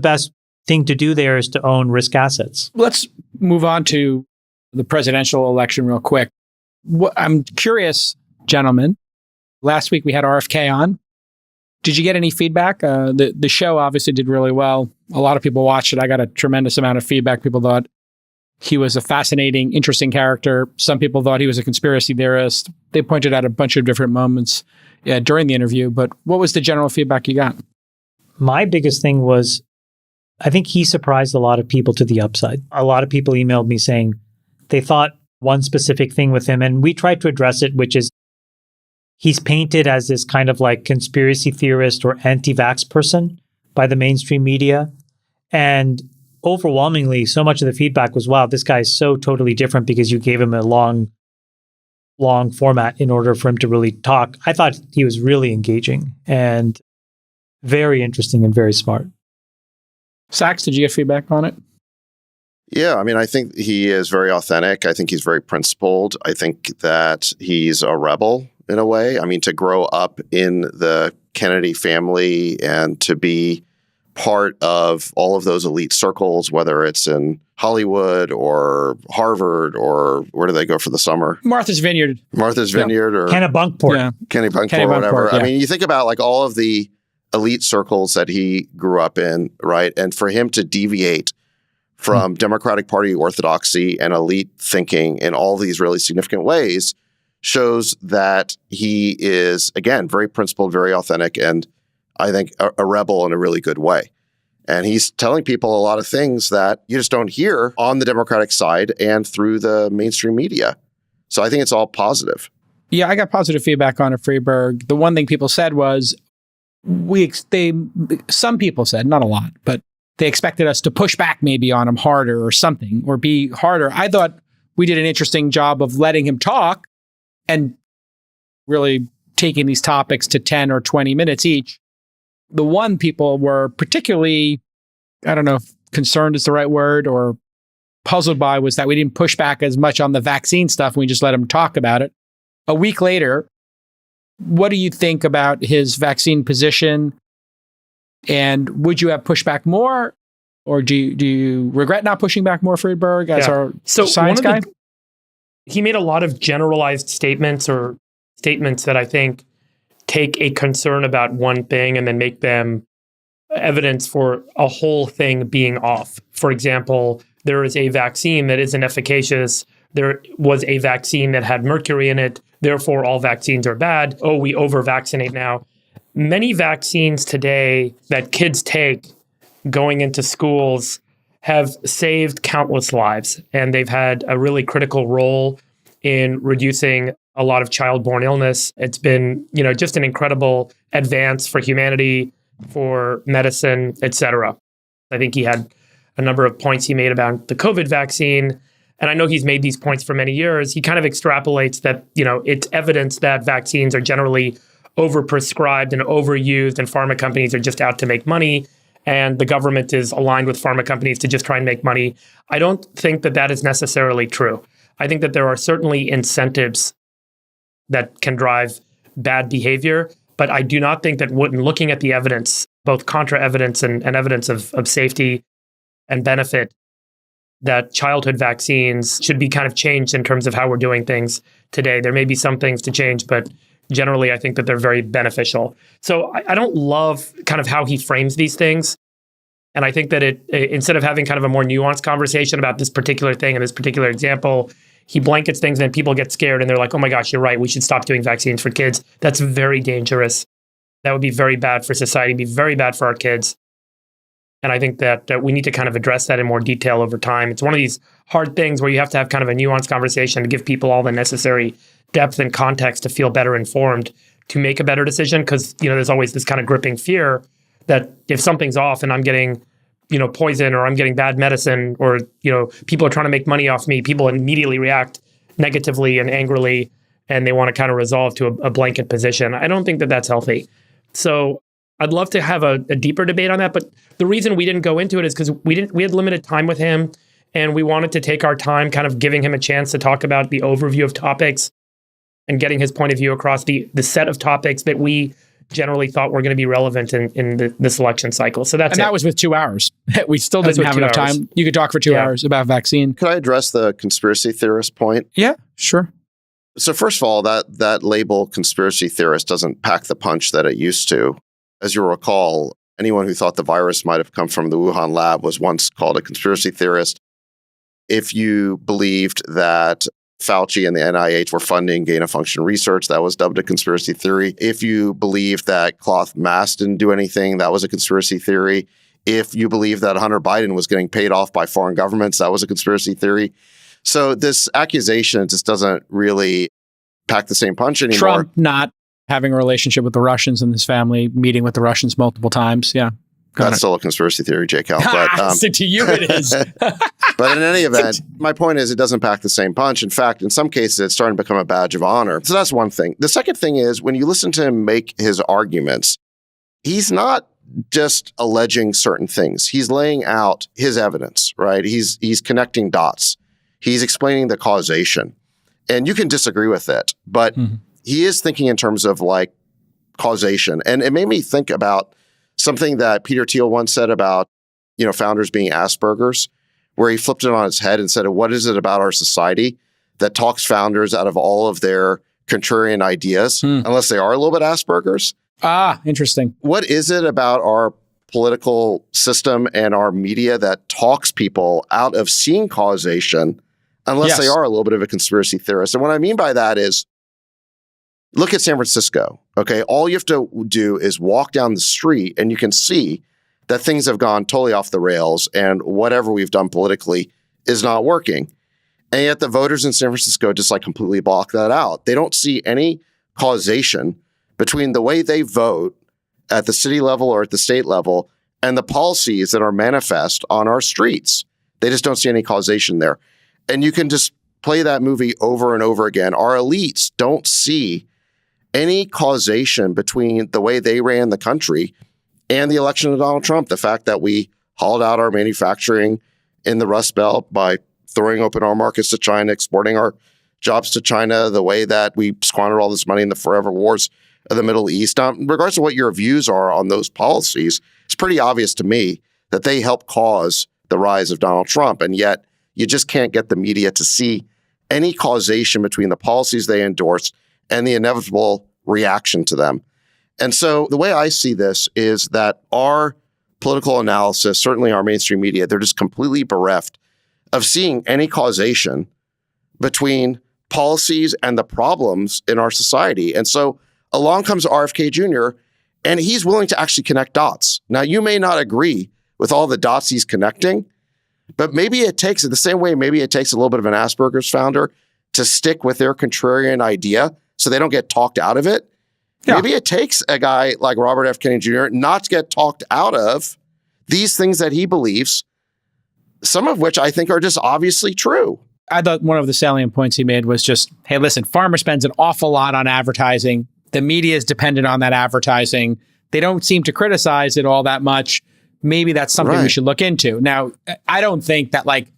best thing to do there is to own risk assets. Let's move on to the presidential election real quick. I'm curious, gentlemen. Last week we had RFK on. Did you get any feedback? The show obviously did really well. A lot of people watched it. I got a tremendous amount of feedback. People thought he was a fascinating, interesting character. Some people thought he was a conspiracy theorist. They pointed out a bunch of different moments during the interview. But what was the general feedback you got? My biggest thing was, I think he surprised a lot of people to the upside. A lot of people emailed me saying they thought one specific thing with him, and we tried to address it, which is he's painted as this kind of like conspiracy theorist or anti-vax person by the mainstream media. And overwhelmingly, so much of the feedback was, wow, this guy is so totally different because you gave him a long format in order for him to really talk. I thought he was really engaging and very interesting and very smart. Sacks, did you get feedback on it? Yeah, I mean, I think he is very authentic. I think he's very principled. I think that he's a rebel in a way. I mean, to grow up in the Kennedy family and to be part of all of those elite circles, whether it's in Hollywood or Harvard or where do they go for the summer? Martha's Vineyard. Martha's Vineyard or Kennebunkport. Yeah. Kennebunkport, whatever. Yeah. I mean, you think about like all of the elite circles that he grew up in, right? And for him to deviate from Democratic Party orthodoxy and elite thinking in all these really significant ways shows that he is, again, very principled, very authentic, and I think a rebel in a really good way. And he's telling people a lot of things that you just don't hear on the Democratic side and through the mainstream media. So I think it's all positive. Yeah, I got positive feedback on it, Friedberg. The one thing people said was, some people said, not a lot, but they expected us to push back maybe on him harder or something, or be harder. I thought we did an interesting job of letting him talk and really taking these topics to 10 or 20 minutes each. The one people were particularly, I don't know if concerned is the right word, or puzzled by was that we didn't push back as much on the vaccine stuff and we just let him talk about it. A week later, what do you think about his vaccine position? And would you have pushed back more? Or do you regret not pushing back more, Friedberg, as our science guy? He made a lot of generalized statements or statements that I think take a concern about one thing and then make them evidence for a whole thing being off. For example, there is a vaccine that isn't efficacious. There was a vaccine that had mercury in it. Therefore, all vaccines are bad. Oh, we over-vaccinate now. Many vaccines today that kids take going into schools have saved countless lives, and they've had a really critical role in reducing a lot of childborne illness. It's been, just an incredible advance for humanity, for medicine, et cetera. I think he had a number of points he made about the COVID vaccine, and I know he's made these points for many years. He kind of extrapolates that, it's evidence that vaccines are generally overprescribed and overused, and pharma companies are just out to make money, and the government is aligned with pharma companies to just try and make money. I don't think that that is necessarily true. I think that there are certainly incentives that can drive bad behavior, but I do not think that when looking at the evidence, both contra evidence and evidence of safety and benefit, that childhood vaccines should be kind of changed in terms of how we're doing things today. There may be some things to change, but generally, I think that they're very beneficial. So I don't love kind of how he frames these things. And I think that instead of having kind of a more nuanced conversation about this particular thing and this particular example, he blankets things and people get scared and they're like, oh my gosh, you're right. We should stop doing vaccines for kids. That's very dangerous. That would be very bad for society, be very bad for our kids. And I think that we need to kind of address that in more detail over time. It's one of these hard things where you have to have kind of a nuanced conversation to give people all the necessary depth and context to feel better informed, to make a better decision. Because, there's always this kind of gripping fear that if something's off and I'm getting, poison or I'm getting bad medicine or, people are trying to make money off me, people immediately react negatively and angrily, and they want to kind of resolve to a blanket position. I don't think that that's healthy. So I'd love to have a deeper debate on that. But the reason we didn't go into it is because we had limited time with him, and we wanted to take our time kind of giving him a chance to talk about the overview of topics and getting his point of view across the set of topics that we generally thought were going to be relevant in this election cycle. So that was with 2 hours. We still didn't have enough time. You could talk for 2 hours about vaccine. Could I address the conspiracy theorist point? Yeah, sure. So first of all, that label conspiracy theorist doesn't pack the punch that it used to. As you'll recall, anyone who thought the virus might have come from the Wuhan lab was once called a conspiracy theorist. If you believed that Fauci and the NIH were funding gain-of-function research, that was dubbed a conspiracy theory. If you believed that cloth masks didn't do anything, that was a conspiracy theory. If you believed that Hunter Biden was getting paid off by foreign governments, that was a conspiracy theory. So this accusation just doesn't really pack the same punch anymore. Trump not having a relationship with the Russians and his family, meeting with the Russians multiple times. Yeah. That's still a conspiracy theory, J. Cal. But, so to you it is. But in any event, my point is it doesn't pack the same punch. In fact, in some cases, it's starting to become a badge of honor. So that's one thing. The second thing is when you listen to him make his arguments, he's not just alleging certain things. He's laying out his evidence, right? He's connecting dots. He's explaining the causation. And you can disagree with it, but he is thinking in terms of like causation. And it made me think about something that Peter Thiel once said about, founders being Asperger's, where he flipped it on its head and said, what is it about our society that talks founders out of all of their contrarian ideas, unless they are a little bit Asperger's? Ah, interesting. What is it about our political system and our media that talks people out of seeing causation, unless they are a little bit of a conspiracy theorist? And what I mean by that is, look at San Francisco, okay? All you have to do is walk down the street and you can see that things have gone totally off the rails and whatever we've done politically is not working. And yet the voters in San Francisco just like completely block that out. They don't see any causation between the way they vote at the city level or at the state level and the policies that are manifest on our streets. They just don't see any causation there. And you can just play that movie over and over again. Our elites don't see any causation between the way they ran the country and the election of Donald Trump. The fact that we hauled out our manufacturing in the Rust Belt by throwing open our markets to China, exporting our jobs to China, the way that we squandered all this money in the forever wars of the Middle East. Now, regardless of what your views are on those policies, it's pretty obvious to me that they help cause the rise of Donald Trump. And yet you just can't get the media to see any causation between the policies they endorse and the inevitable reaction to them. And so the way I see this is that our political analysis, certainly our mainstream media, they're just completely bereft of seeing any causation between policies and the problems in our society. And so along comes RFK Jr., and he's willing to actually connect dots. Now, you may not agree with all the dots he's connecting, but maybe it takes, in the same way, maybe it takes a little bit of an Asperger's founder to stick with their contrarian idea so they don't get talked out of it. Yeah. Maybe it takes a guy like Robert F. Kennedy Jr. not to get talked out of these things that he believes, some of which I think are just obviously true. I thought one of the salient points he made was just, hey, listen, Pharma spends an awful lot on advertising. The media is dependent on that advertising. They don't seem to criticize it all that much. Maybe that's something we should look into. Now, I don't think that like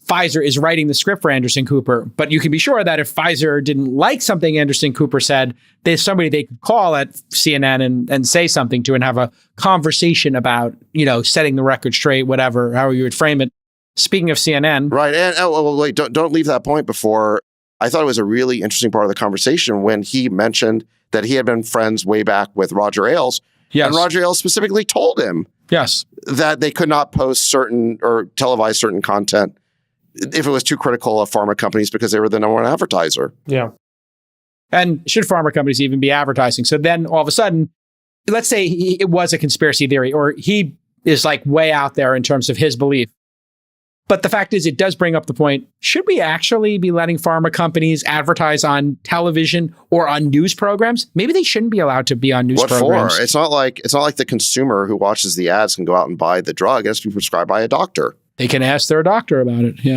Pfizer is writing the script for Anderson Cooper, but you can be sure that if Pfizer didn't like something Anderson Cooper said, there's somebody they could call at CNN and say something to and have a conversation about, you know, setting the record straight, whatever, however you would frame it. Speaking of CNN. Right. And wait, don't leave that point before. I thought it was a really interesting part of the conversation when he mentioned that he had been friends way back with Roger Ailes. Yes. And Roger Ailes specifically told him that they could not post certain or televise certain content if it was too critical of pharma companies because they were the number one advertiser. Yeah. And should pharma companies even be advertising? So then all of a sudden, let's say it was a conspiracy theory or he is like way out there in terms of his belief. But the fact is, it does bring up the point, should we actually be letting pharma companies advertise on television or on news programs? Maybe they shouldn't be allowed to be on news programs. What for? It's not like the consumer who watches the ads can go out and buy the drug. It has to be prescribed by a doctor. They can ask their doctor about it. Yeah.